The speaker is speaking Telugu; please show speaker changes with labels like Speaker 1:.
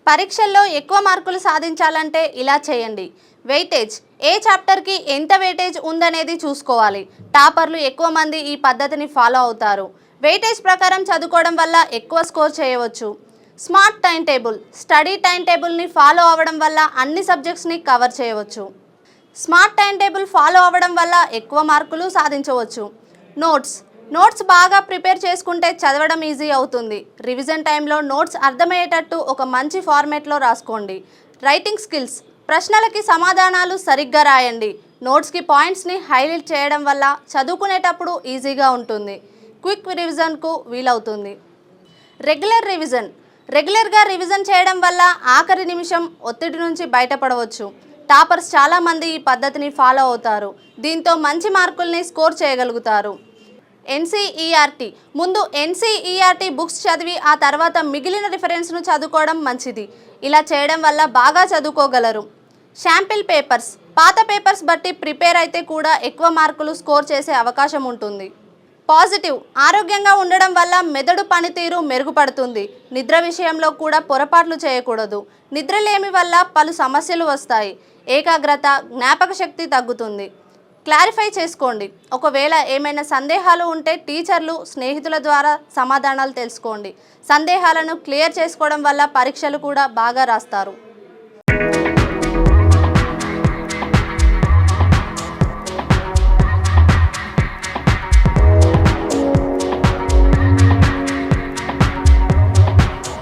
Speaker 1: పరీక్షల్లో ఎక్కువ మార్కులు సాధించాలంటే ఇలా చేయండి. వెయిటేజ్ ఏ చాప్టర్కి ఎంత వెయిటేజ్ ఉందనేది చూసుకోవాలి. టాపర్లు ఎక్కువ మంది ఈ పద్ధతిని ఫాలో అవుతారు. వెయిటేజ్ ప్రకారం చదువుకోవడం వల్ల ఎక్కువ స్కోర్ చేయవచ్చు. Smart timetable study time టేబుల్ని ఫాలో అవ్వడం వల్ల అన్ని సబ్జెక్ట్స్ని కవర్ చేయవచ్చు. స్మార్ట్ టైం టేబుల్ ఫాలో అవ్వడం వల్ల ఎక్కువ మార్కులు సాధించవచ్చు. నోట్స్ బాగా ప్రిపేర్ చేసుకుంటే చదవడం ఈజీ అవుతుంది. రివిజన్ టైంలో నోట్స్ అర్థమయ్యేటట్టు ఒక మంచి ఫార్మేట్లో రాసుకోండి. రైటింగ్ స్కిల్స్ ప్రశ్నలకి సమాధానాలు సరిగ్గా రాయండి. నోట్స్కి పాయింట్స్ని హైలైట్ చేయడం వల్ల చదువుకునేటప్పుడు ఈజీగా ఉంటుంది. క్విక్ రివిజన్కు వీలవుతుంది. రెగ్యులర్గా రివిజన్ చేయడం వల్ల ఆఖరి నిమిషం ఒత్తిడి నుంచి బయటపడవచ్చు. టాపర్స్ చాలామంది ఈ పద్ధతిని ఫాలో అవుతారు. దీంతో మంచి మార్కుల్ని స్కోర్ చేయగలుగుతారు. ఎన్సీఈఆర్టీ ముందు ఎన్సీఈఆర్టీ బుక్స్ చదివి ఆ తర్వాత మిగిలిన రిఫరెన్స్ను చదువుకోవడం మంచిది. ఇలా చేయడం వల్ల బాగా చదువుకోగలరు. శాంపిల్ పేపర్స్ పాత పేపర్స్ బట్టి ప్రిపేర్ అయితే కూడా ఎక్కువ మార్కులు స్కోర్ చేసే అవకాశం ఉంటుంది. పాజిటివ్ ఆరోగ్యంగా ఉండడం వల్ల మెదడు పనితీరు మెరుగుపడుతుంది. నిద్ర విషయంలో కూడా పొరపాట్లు చేయకూడదు. నిద్రలేమి వల్ల పలు సమస్యలు వస్తాయి. ఏకాగ్రత జ్ఞాపక శక్తి తగ్గుతుంది. క్లారిఫై చేసుకోండి. ఒకవేళ ఏమైనా సందేహాలు ఉంటే టీచర్లు స్నేహితుల ద్వారా సమాధానాలు తెలుసుకోండి. సందేహాలను క్లియర్ చేసుకోవడం వల్ల పరీక్షలు కూడా బాగా రాస్తారు.